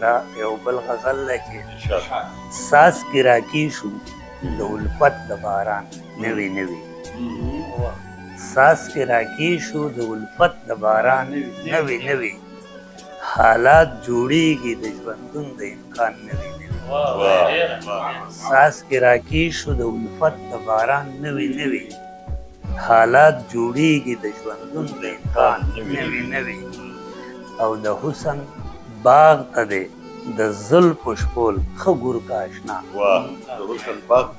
دا یو بل غزل دی چې ساز کې راکې شو د الفت د باران نوي نوي ساز کې راکې شو د الفت د باران نوي نوي حالات جوړیږي د ژوندون د امکان نوي نوي ساز کې راکې شو د الفت د باران نوي نوي حالات جوړیږي د ژوندون د امکان نوي نوي او د حسن باغ ته دی د زلفو شپول ښه ګور که اشنا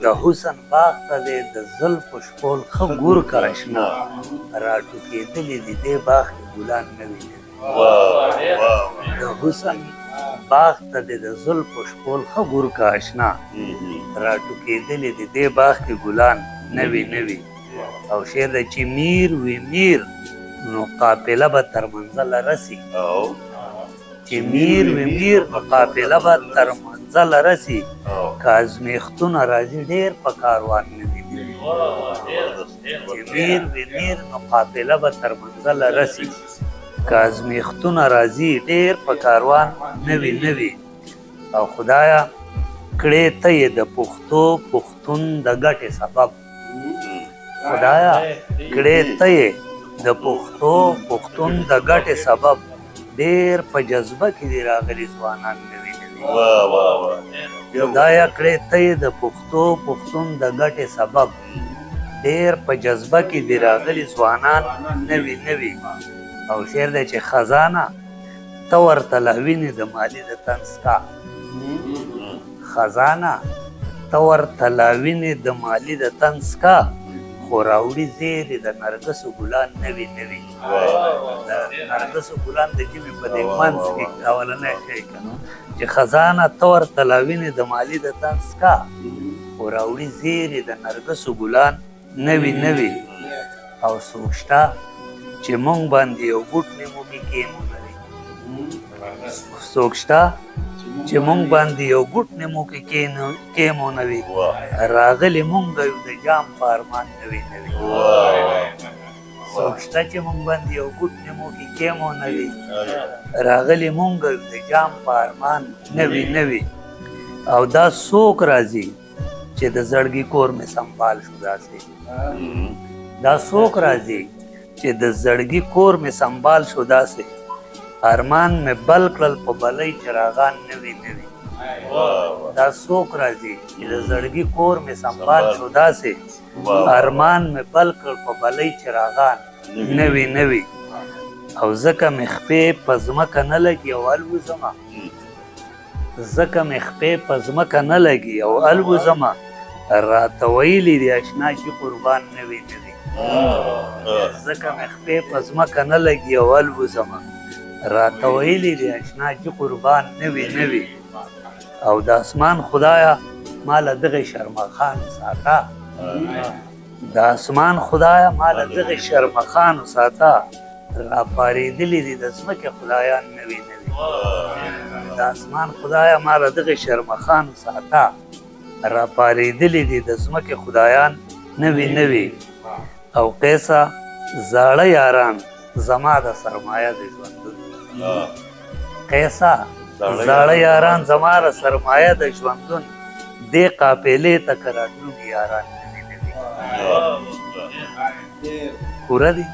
د حسن باغ ته دی د زلفو شپول ښه ګور که اشنا راټوکېدلي دي دې باغ کې ګلان نوي نوي د حسن باغ ته دی د زلفو شپول ښه ګور که اشنا راټوکېدلي دي دې باغ کې ګلان نوي نوي او شعر دی چې میر وي میر نو قافله به تر منزله رسي چې میر وي میر نو قافله به تر منزله رسي که ازمیښتونه راځي ډېر په کاروان نوي نوي چې میر وي میر نو قافله به تر منزله رسي که ازمیښتونه راځي ډېر په کاروان نوي نوي او خدایه کړې ته یې د پښتو پښتون د ګټې سبب خدایا کړې ته یې د پښتو پښتون د ګټې سبب ډېر په جذبه کې دي راغلي ځوانان نوي نوي خدایا کړې ته یې د پښتو پښتون د ګټې سبب ډېر په جذبه کې دي راغلي ځوانان نوي نوي او شعر دی چې خزانه ته ورته لهوینې د مالي د تنسکا خزانه ته ورته لهوینې د مالي د تنسکا خو راوړي زیرې د نرګسو ګلان نوي نوي د نرګسو ګلان د ژمي په دې منځ کې اولنی شی که نو چې خزانه ته ورته لهوینې د مالي د تنسکا خو راوړي زیرې د نرګسو ګلان نوي نوي او څوک شته چې مونږ باندې یو ګوټ نیمو کې کیمونوي څوک شته چې مونږ باندې یو ګوټ نیمو کې کیمونوي راغلي مونږ یو د جام په ارمان نوي نوي څوک شته چې مونږ باندې یو ګوټ نیمو کې کیمونوي راغلي مونږ یو د جام په ارمان نوي نوي او دا څوک راځي چې د زړګي کور مې سنبال شو داسې دا څوک راځي چې د زړګي کور مې سنبال شو داسې ارمان مې بل کړل په بلۍ چراغان نوي نوي دا څوک راځي چې د زړګي کور مې سنبال شو داسې ارمان مې بل کړل په بلۍ چراغان نوي نوي او ځکه مې خپې په ځمکه نه لګي او الوزمه ځکه مې خپې په ځمکه نه لګي او الوزمه راته ویلي دي اشنا چې قربان نوي نوي ځکه مې خپې په ځمکه نه لګي او الوزمه راته ویلي دي اشنا چې قربان نوي نوي او د اسمان خدایه ما له دغې شرمخانو ساته د اسمان خدایه ما له دغې شرمخانو ساته راپارېدلي دي د ځمکې خدایان نوي نوي د اسمان خدایه ما له دغې شرمخانو ساته راپارېدلي دي د ځمکې خدایان نوي نوي او قیسه زاړه یاران زما د سرمایه د ژوندون قیسه زاړه یاران زما د سرمایه د ژوندون دې قافلې ته که راتلونکي یاران نوي نوي پوره دي